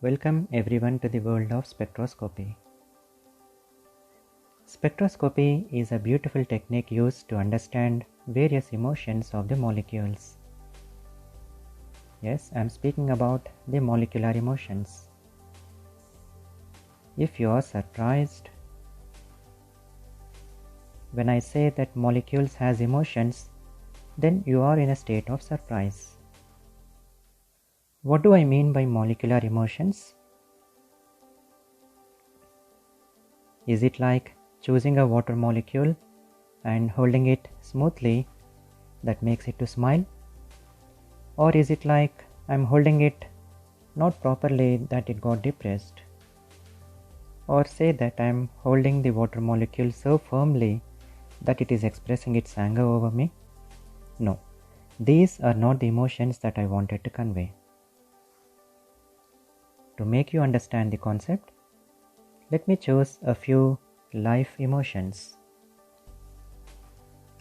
Welcome everyone to the world of spectroscopy. Spectroscopy is a beautiful technique used to understand various emotions of the molecules. Yes, I am speaking about the molecular emotions. If you are surprised when I say that molecules has emotions, then you are in a state of surprise. What do I mean by molecular emotions? Is it like choosing a water molecule and holding it smoothly that makes it to smile? Or is it like I'm holding it not properly that it got depressed? Or say that I'm holding the water molecule so firmly that it is expressing its anger over me? No, these are not the emotions that I wanted to convey. To make you understand the concept, let me choose a few life emotions.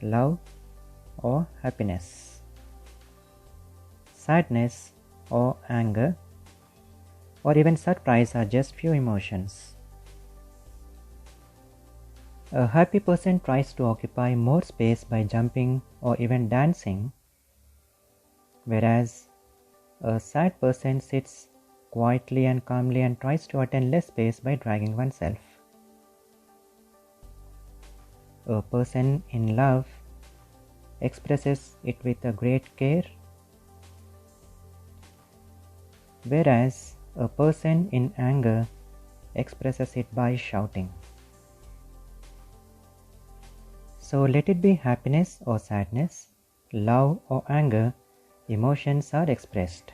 Love or happiness, sadness or anger, or even surprise are just few emotions. A happy person tries to occupy more space by jumping or even dancing, whereas a sad person sits quietly and calmly and tries to attain less space by dragging oneself. A person in love expresses it with a great care, whereas a person in anger expresses it by shouting. So let it be happiness or sadness, love or anger, emotions are expressed.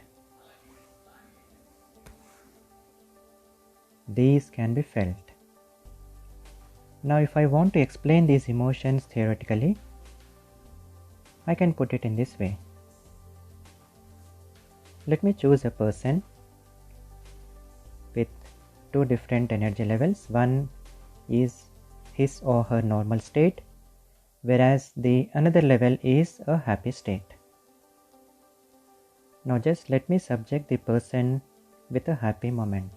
These can be felt. Now if I want to explain these emotions theoretically, I can put it in this way. Let me choose a person with two different energy levels. One is his or her normal state, whereas the another level is a happy state. Now just let me subject the person with a happy moment.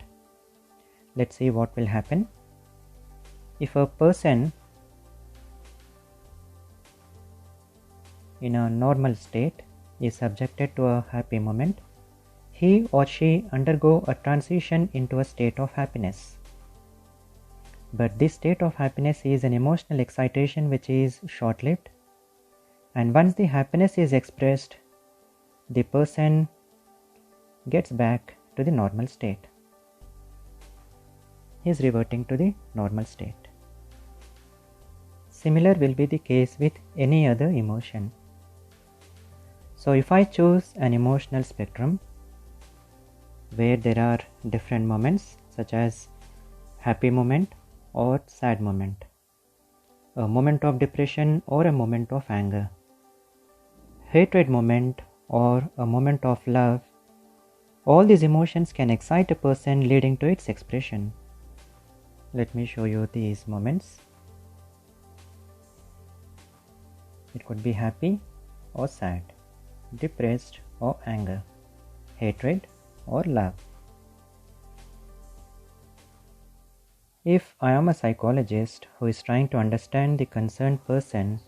Let's see what will happen. If a person in a normal state is subjected to a happy moment, he or she undergo a transition into a state of happiness. But this state of happiness is an emotional excitation which is short-lived, and once the happiness is expressed, the person gets back to the normal state. He is reverting to the normal state. Similar will be the case with any other emotion. So if I choose an emotional spectrum where there are different moments such as happy moment or sad moment, a moment of depression or a moment of anger, hatred moment or a moment of love, all these emotions can excite a person leading to its expression. Let me show you these moments. It could be happy or sad, depressed or anger, hatred or love. If I am a psychologist who is trying to understand the concerned person,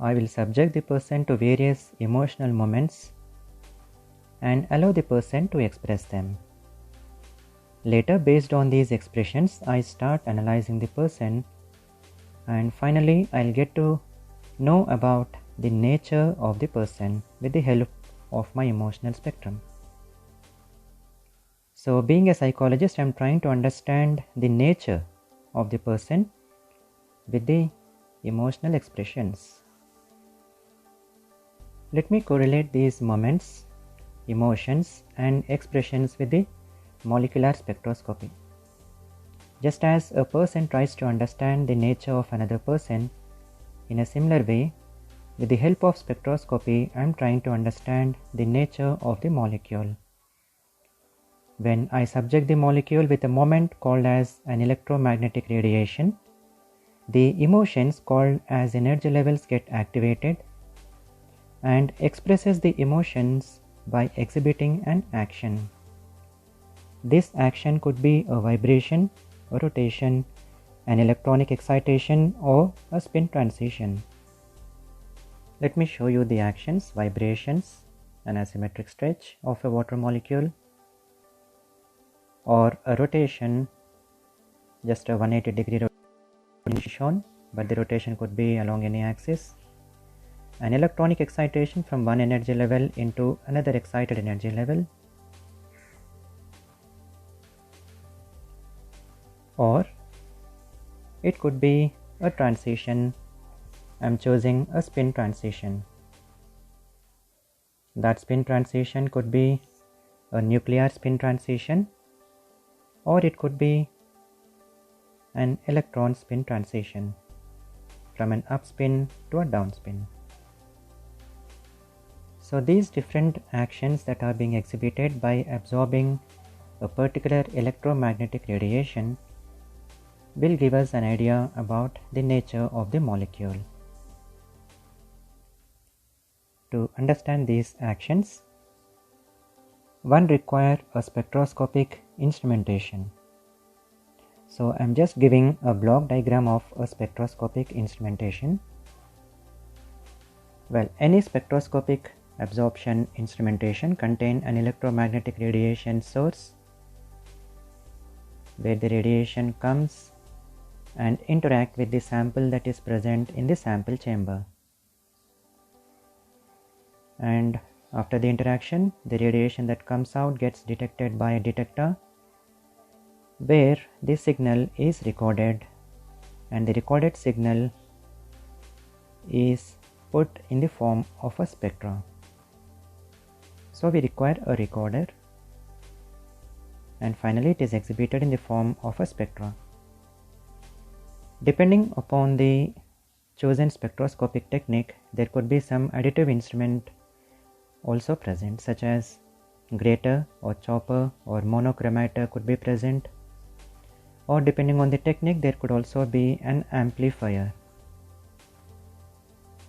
I will subject the person to various emotional moments and allow the person to express them. Later, based on these expressions, I start analyzing the person, and finally I'll get to know about the nature of the person with the help of my emotional spectrum. So being a psychologist, I'm trying to understand the nature of the person with the emotional expressions. Let me correlate these moments, emotions and expressions with the molecular spectroscopy. Just as a person tries to understand the nature of another person, in a similar way, with the help of spectroscopy, I am trying to understand the nature of the molecule. When I subject the molecule with a moment called as an electromagnetic radiation, the emotions called as energy levels get activated and expresses the emotions by exhibiting an action. This action could be a vibration, a rotation, an electronic excitation, or a spin transition. Let me show you the actions: vibrations, an asymmetric stretch of a water molecule, or a rotation, just a 180-degree rotation shown, but the rotation could be along any axis. An electronic excitation from one energy level into another excited energy level, or it could be a transition. I'm choosing a spin transition. That spin transition could be a nuclear spin transition, or it could be an electron spin transition from an upspin to a downspin. So these different actions that are being exhibited by absorbing a particular electromagnetic radiation will give us an idea about the nature of the molecule. To understand these actions, one requires a spectroscopic instrumentation. So I'm just giving a block diagram of a spectroscopic instrumentation. Well, any spectroscopic absorption instrumentation contains an electromagnetic radiation source where the radiation comes and interact with the sample that is present in the sample chamber. And after the interaction, the radiation that comes out gets detected by a detector where the signal is recorded, and the recorded signal is put in the form of a spectra. So we require a recorder, and finally it is exhibited in the form of a spectra. Depending upon the chosen spectroscopic technique, there could be some additive instrument also present, such as grater or chopper or monochromator could be present, or depending on the technique there could also be an amplifier.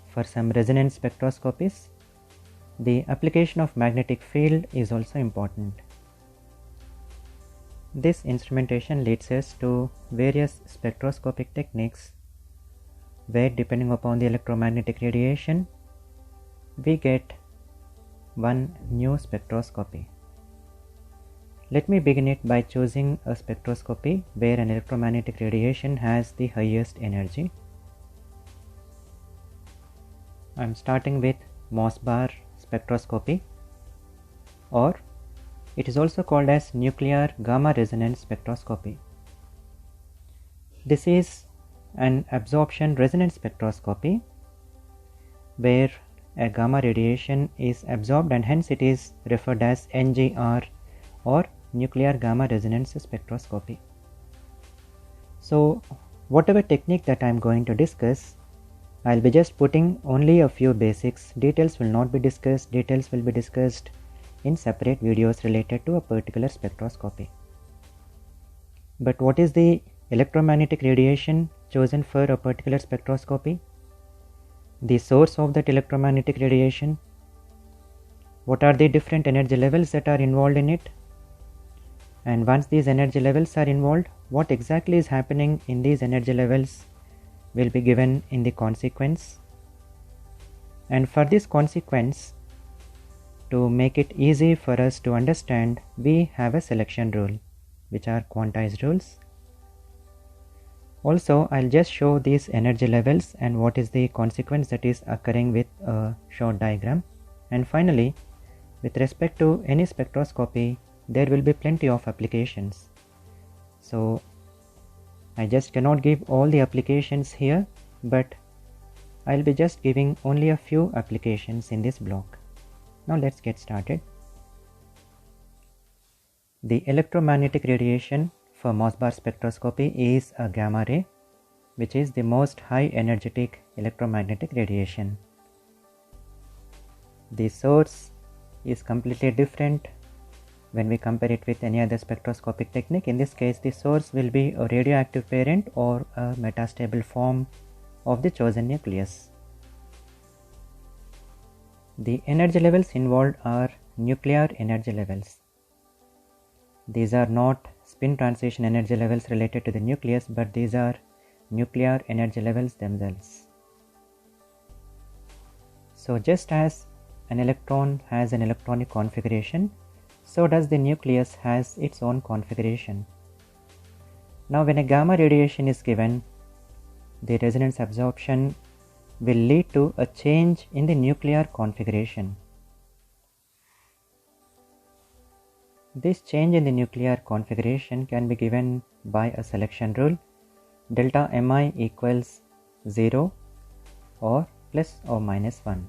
For some resonance spectroscopies, the application of magnetic field is also important. This instrumentation leads us to various spectroscopic techniques where, depending upon the electromagnetic radiation, we get one new spectroscopy. Let me begin it by choosing a spectroscopy where an electromagnetic radiation has the highest energy. I'm starting with Mossbar spectroscopy, or it is also called as nuclear gamma resonance spectroscopy. This is an absorption resonance spectroscopy where a gamma radiation is absorbed, and hence it is referred as NGR, or nuclear gamma resonance spectroscopy. So whatever technique that I am going to discuss, I will be just putting only a few basics. Details will not be discussed. Details will be discussed in separate videos related to a particular spectroscopy. But what is the electromagnetic radiation chosen for a particular spectroscopy? The source of that electromagnetic radiation, what are the different energy levels that are involved in it, and once these energy levels are involved, what exactly is happening in these energy levels will be given in the consequence. And for this consequence, to make it easy for us to understand, we have a selection rule, which are quantized rules. Also, I'll just show these energy levels and what is the consequence that is occurring with a short diagram. And finally, with respect to any spectroscopy, there will be plenty of applications. So I just cannot give all the applications here, but I'll be just giving only a few applications in this block. Now let's get started. The electromagnetic radiation for Mossbar spectroscopy is a gamma ray, which is the most high energetic electromagnetic radiation. The source is completely different when we compare it with any other spectroscopic technique. In this case, the source will be a radioactive parent or a metastable form of the chosen nucleus. The energy levels involved are nuclear energy levels. These are not spin transition energy levels related to the nucleus, but these are nuclear energy levels themselves. So just as an electron has an electronic configuration, so does the nucleus has its own configuration. Now when a gamma radiation is given, the resonance absorption will lead to a change in the nuclear configuration. This change in the nuclear configuration can be given by a selection rule, delta Mi equals 0 or plus or minus 1.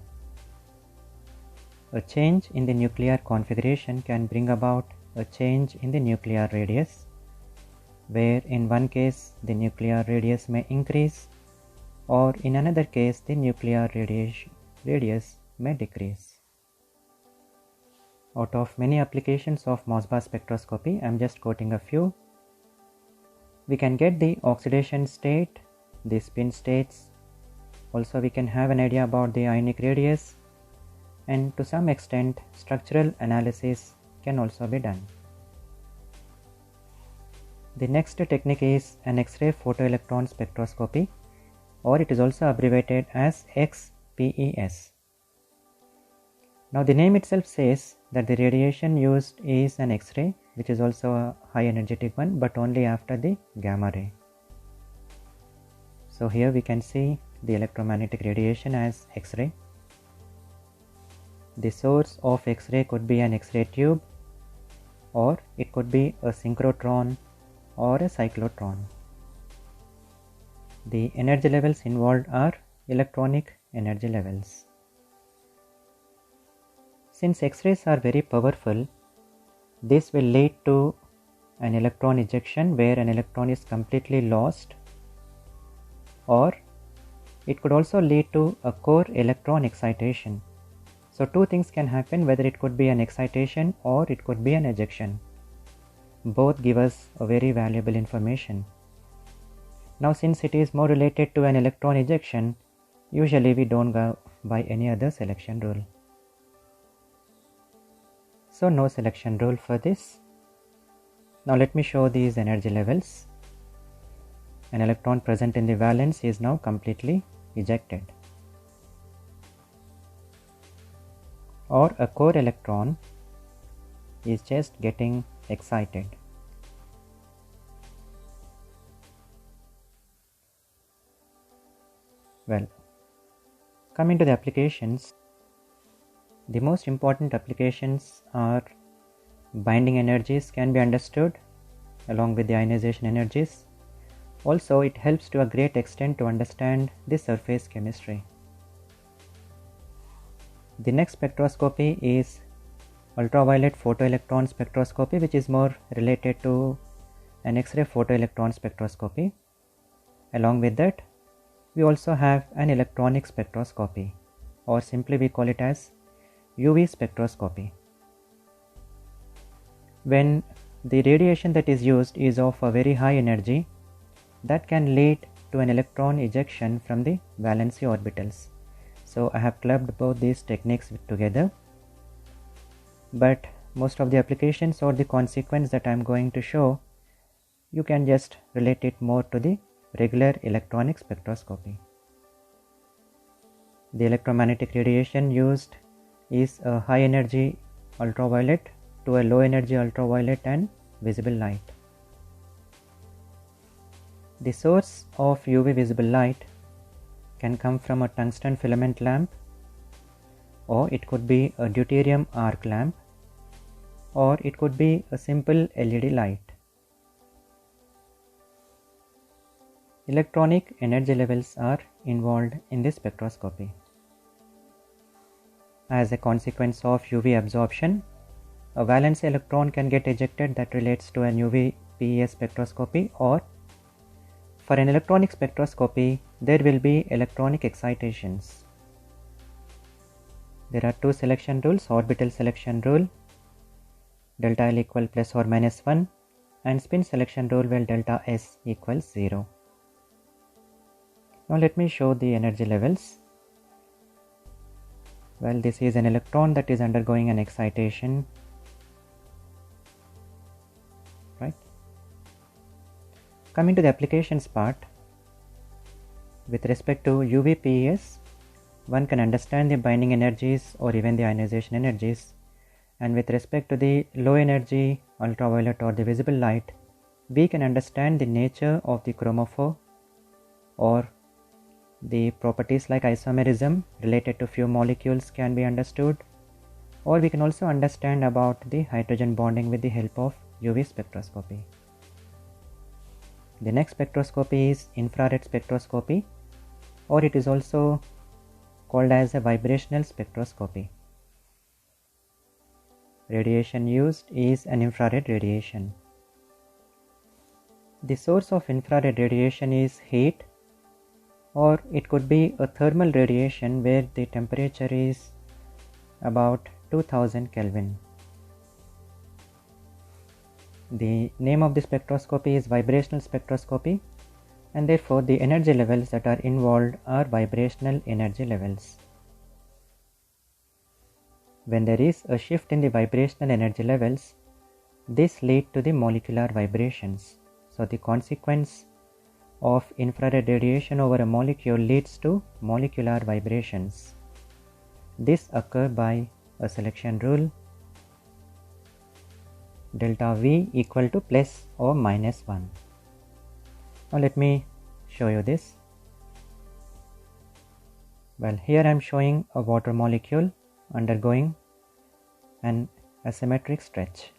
A change in the nuclear configuration can bring about a change in the nuclear radius, where in one case the nuclear radius may increase, or in another case the nuclear radius may decrease. Out of many applications of Mossbauer spectroscopy, I am just quoting a few. We can get the oxidation state, the spin states. Also we can have an idea about the ionic radius, and to some extent structural analysis can also be done. The next technique is an X-ray photoelectron spectroscopy, or it is also abbreviated as XPES. Now the name itself says that the radiation used is an X-ray, which is also a high energetic one, but only after the gamma ray. So here we can see the electromagnetic radiation as X-ray. The source of X-ray could be an X-ray tube, or it could be a synchrotron or a cyclotron. The energy levels involved are electronic energy levels. Since X-rays are very powerful, this will lead to an electron ejection where an electron is completely lost, or it could also lead to a core electron excitation. So two things can happen, whether it could be an excitation or it could be an ejection. Both give us a very valuable information. Now since it is more related to an electron ejection, usually we don't go by any other selection rule. So no selection rule for this. Now let me show these energy levels. An electron present in the valence is now completely ejected. Or a core electron is just getting excited. Well, coming to the applications, the most important applications are binding energies can be understood along with the ionization energies. Also, it helps to a great extent to understand the surface chemistry. The next spectroscopy is ultraviolet photoelectron spectroscopy, which is more related to an X-ray photoelectron spectroscopy. Along with that, we also have an electronic spectroscopy, or simply we call it as UV spectroscopy. When the radiation that is used is of a very high energy, that can lead to an electron ejection from the valency orbitals. So I have clubbed both these techniques together, but most of the applications or the consequence that I am going to show, you can just relate it more to the regular electronic spectroscopy. The electromagnetic radiation used is a high energy ultraviolet to a low energy ultraviolet and visible light. The source of UV visible light can come from a tungsten filament lamp, or it could be a deuterium arc lamp, or it could be a simple LED light. Electronic energy levels are involved in this spectroscopy. As a consequence of UV absorption, a valence electron can get ejected that relates to an UV PES spectroscopy, or for an electronic spectroscopy, there will be electronic excitations. There are two selection rules: orbital selection rule, delta L equal plus or minus 1, and spin selection rule where delta S equals 0. Now let me show the energy levels. Well, this is an electron that is undergoing an excitation, right? Coming to the applications part, with respect to UV-PES, one can understand the binding energies or even the ionization energies, and with respect to the low energy ultraviolet or the visible light, we can understand the nature of the chromophore or the properties like isomerism related to few molecules can be understood, or we can also understand about the hydrogen bonding with the help of UV spectroscopy. The next spectroscopy is infrared spectroscopy, or it is also called as a vibrational spectroscopy. Radiation used is an infrared radiation. The source of infrared radiation is heat, or it could be a thermal radiation where the temperature is about 2000 Kelvin. The name of the spectroscopy is vibrational spectroscopy, and therefore the energy levels that are involved are vibrational energy levels. When there is a shift in the vibrational energy levels, this leads to the molecular vibrations. So the consequence of infrared radiation over a molecule leads to molecular vibrations. This occurs by a selection rule, delta V equal to plus or minus 1. Now let me show you this. Well, here I am showing a water molecule undergoing an asymmetric stretch.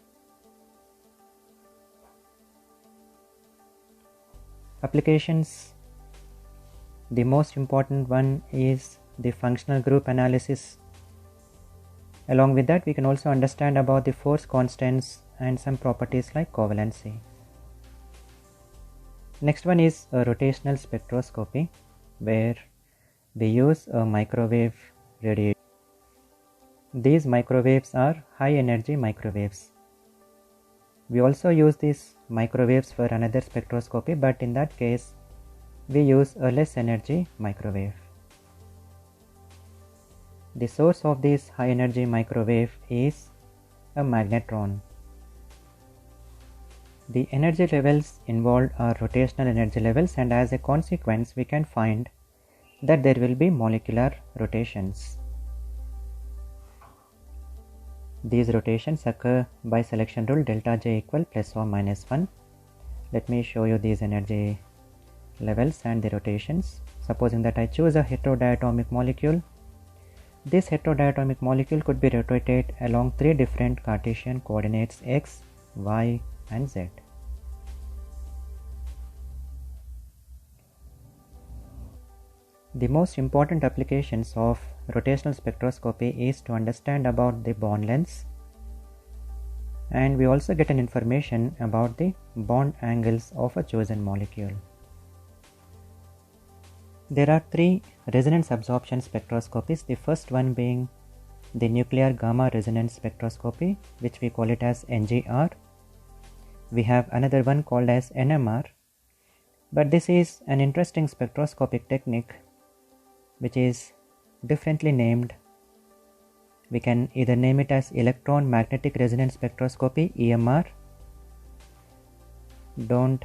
Applications. The most important one is the functional group analysis. Along with that, we can also understand about the force constants and some properties like covalency. Next one is a rotational spectroscopy, where we use a microwave radiation. These microwaves are high energy microwaves. We also use these microwaves for another spectroscopy, but in that case we use a less energy microwave. The source of this high energy microwave is a magnetron. The energy levels involved are rotational energy levels, and as a consequence we can find that there will be molecular rotations. These rotations occur by selection rule delta J equal plus or minus 1. Let me show you these energy levels and the rotations. Supposing that I choose a heterodiatomic molecule, this heterodiatomic molecule could be rotated along 3 different Cartesian coordinates x, y and z. The most important applications of rotational spectroscopy is to understand about the bond lengths, and we also get an information about the bond angles of a chosen molecule. There are 3 resonance absorption spectroscopies, the first one being the nuclear gamma resonance spectroscopy, which we call it as NGR. We have another one called as NMR, but this is an interesting spectroscopic technique which is differently named. We can either name it as electron magnetic resonance spectroscopy, EMR. Don't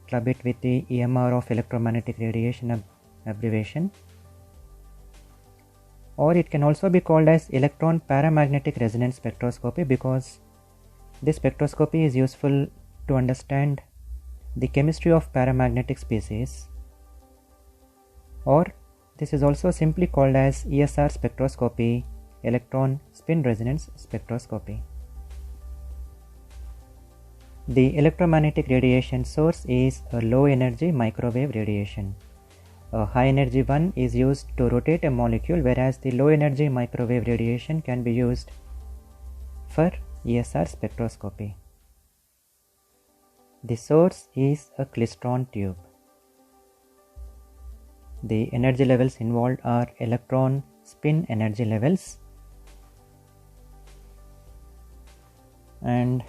club it with the EMR of electromagnetic radiation abbreviation. Or it can also be called as electron paramagnetic resonance spectroscopy, because this spectroscopy is useful to understand the chemistry of paramagnetic species. Or this is also simply called as ESR spectroscopy, electron spin resonance spectroscopy. The electromagnetic radiation source is a low energy microwave radiation. A high energy one is used to rotate a molecule, whereas the low energy microwave radiation can be used for ESR spectroscopy. The source is a klystron tube. The energy levels involved are electron spin energy levels, and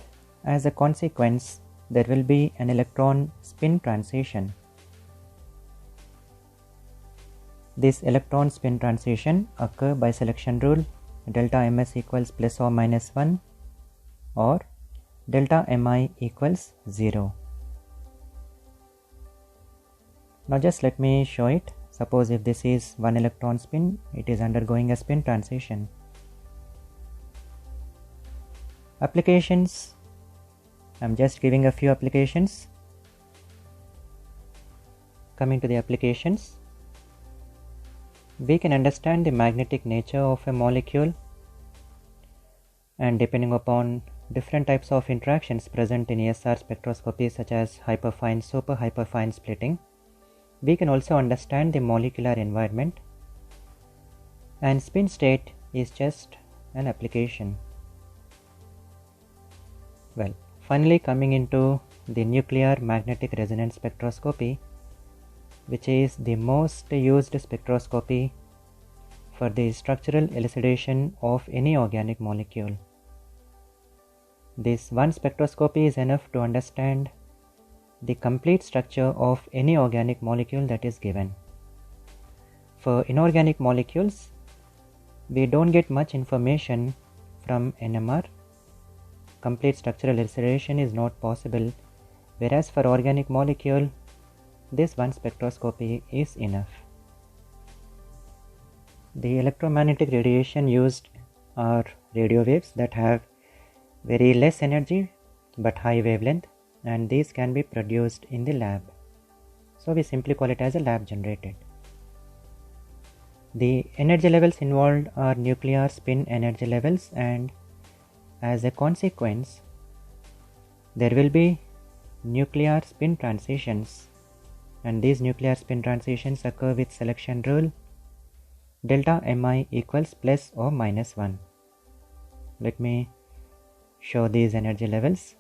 as a consequence there will be an electron spin transition. This electron spin transition occurs by selection rule delta ms equals plus or minus 1 or delta mi equals 0. Now just let me show it. Suppose if this is one electron spin, it is undergoing a spin transition. Applications, I'm just giving a few applications. Coming to the applications, we can understand the magnetic nature of a molecule, and depending upon different types of interactions present in ESR spectroscopy such as hyperfine, super hyperfine splitting, we can also understand the molecular environment, and spin state is just an application. Well, finally coming into the nuclear magnetic resonance spectroscopy, which is the most used spectroscopy for the structural elucidation of any organic molecule. This one spectroscopy is enough to understand the complete structure of any organic molecule that is given. For inorganic molecules, we don't get much information from NMR. Complete structural elucidation is not possible, whereas for organic molecule, this one spectroscopy is enough. The electromagnetic radiation used are radio waves that have very less energy but high wavelength, and these can be produced in the lab. So we simply call it as a lab generated. The energy levels involved are nuclear spin energy levels, and as a consequence, there will be nuclear spin transitions, and these nuclear spin transitions occur with selection rule delta mi equals plus or minus 1. Let me show these energy levels.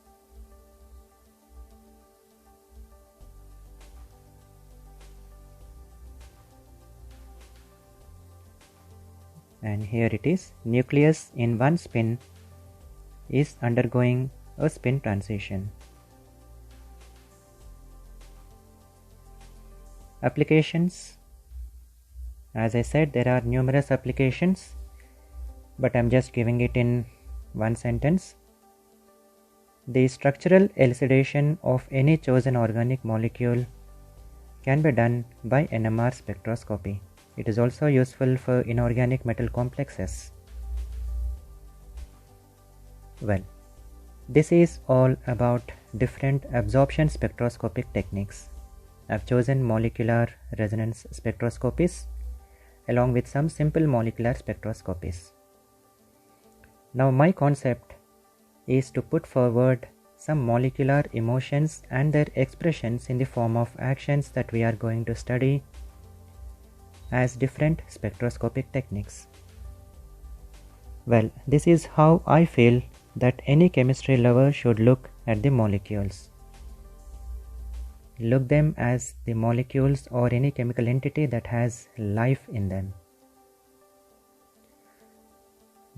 And here it is, nucleus in one spin is undergoing a spin transition. Applications, as I said, there are numerous applications, but I'm just giving it in one sentence. The structural elucidation of any chosen organic molecule can be done by NMR spectroscopy. It is also useful for inorganic metal complexes. Well, this is all about different absorption spectroscopic techniques. I've chosen molecular resonance spectroscopies along with some simple molecular spectroscopies. Now my concept is to put forward some molecular emotions and their expressions in the form of actions that we are going to study as different spectroscopic techniques. Well, this is how I feel that any chemistry lover should look at the molecules. Look them as the molecules or any chemical entity that has life in them.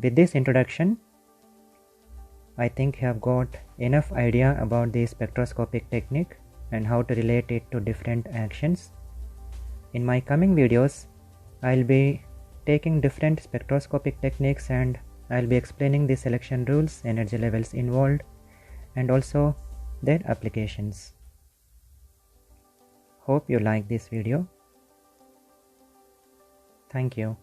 With this introduction, I think you have got enough idea about the spectroscopic technique and how to relate it to different actions. In my coming videos, I'll be taking different spectroscopic techniques and I'll be explaining the selection rules, energy levels involved, and also their applications. Hope you like this video. Thank you.